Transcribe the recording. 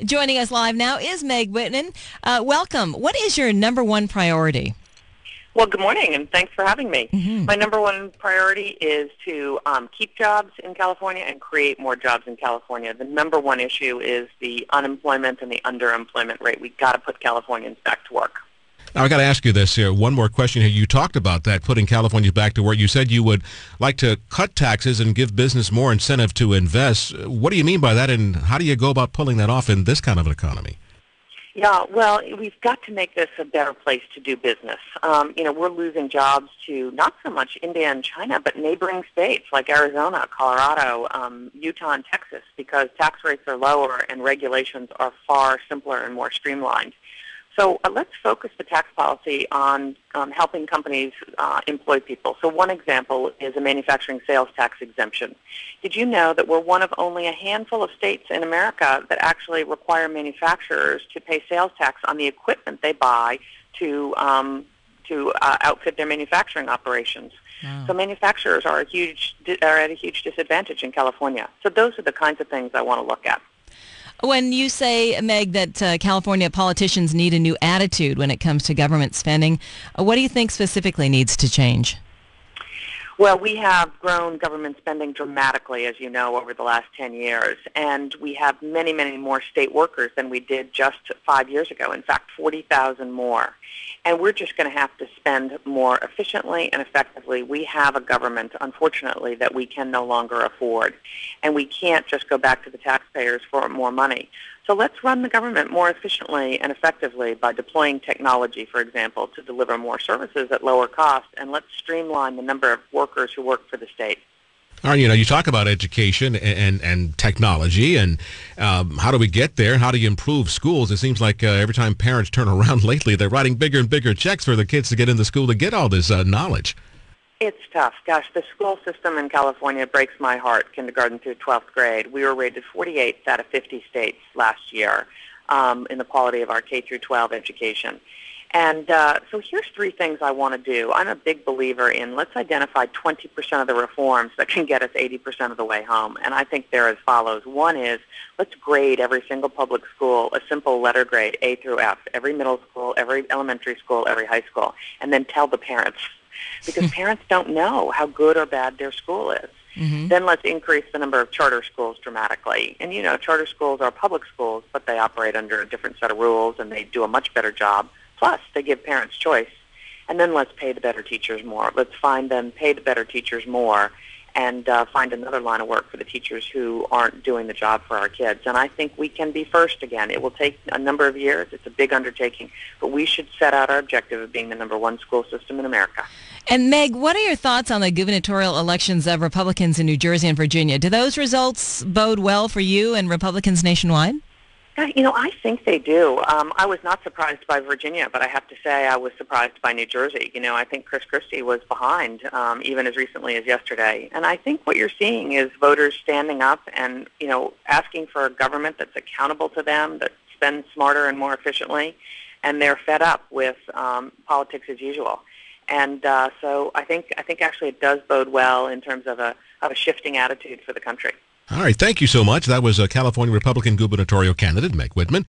Joining us live now is Meg Whitman. Welcome. What is your number one priority? Well, good morning, and thanks for having me. My number one priority is to keep jobs in California and create more jobs in California. The number one issue is the unemployment and the underemployment rate. We've got to put Californians back to work. Now, I got to ask you this here. One more question here. You talked about that, putting California back to work. You said you would like to cut taxes and give business more incentive to invest. What do you mean by that, and how do you go about pulling that off in this kind of an economy? Yeah, well, we've got to make this a better place to do business. We're losing jobs to not so much India and China, but neighboring states like Arizona, Colorado, Utah, and Texas, because tax rates are lower and regulations are far simpler and more streamlined. So let's focus the tax policy on helping companies employ people. So one example is a manufacturing sales tax exemption. Did you know that we're one of only a handful of states in America that actually require manufacturers to pay sales tax on the equipment they buy to outfit their manufacturing operations? Wow. So manufacturers are at a huge disadvantage in California. So those are the kinds of things I want to look at. When you say, Meg, that California politicians need a new attitude when it comes to government spending, what do you think specifically needs to change? Well, we have grown government spending dramatically, as you know, over the last 10 years, and we have many, many more state workers than we did just 5 years ago. In fact, 40,000 more. And we're just going to have to spend more efficiently and effectively. We have a government, unfortunately, that we can no longer afford, and we can't just go back to the taxpayers for more money. So let's run the government more efficiently and effectively by deploying technology, for example, to deliver more services at lower cost, and let's streamline the number of workers who work for the state. All right, you talk about education and technology, and how do we get there? How do you improve schools? It seems like every time parents turn around lately, they're writing bigger and bigger checks for the kids to get into school to get all this knowledge. It's tough. Gosh, the school system in California breaks my heart, kindergarten through 12th grade. We were rated 48th out of 50 states last year in the quality of our K through 12 education. And so here's three things I want to do. I'm a big believer in let's identify 20% of the reforms that can get us 80% of the way home. And I think they're as follows. One is let's grade every single public school a simple letter grade, A through F, every middle school, every elementary school, every high school, and then tell the parents. Because parents don't know how good or bad their school is. Then let's increase the number of charter schools dramatically. And, charter schools are public schools, but they operate under a different set of rules, and they do a much better job. Plus, they give parents choice. And then let's pay the better teachers more. Let's find them, pay the better teachers more, and find another line of work for the teachers who aren't doing the job for our kids. And I think we can be first again. It will take a number of years. It's a big undertaking. But we should set out our objective of being the number one school system in America. And Meg, what are your thoughts on the gubernatorial elections of Republicans in New Jersey and Virginia? Do those results bode well for you and Republicans nationwide? I think they do. I was not surprised by Virginia, but I have to say I was surprised by New Jersey. I think Chris Christie was behind even as recently as yesterday. And I think what you're seeing is voters standing up and, asking for a government that's accountable to them, that spends smarter and more efficiently, and they're fed up with politics as usual. And so I think actually it does bode well in terms of a shifting attitude for the country. All right, thank you so much. That was a California Republican gubernatorial candidate, Meg Whitman.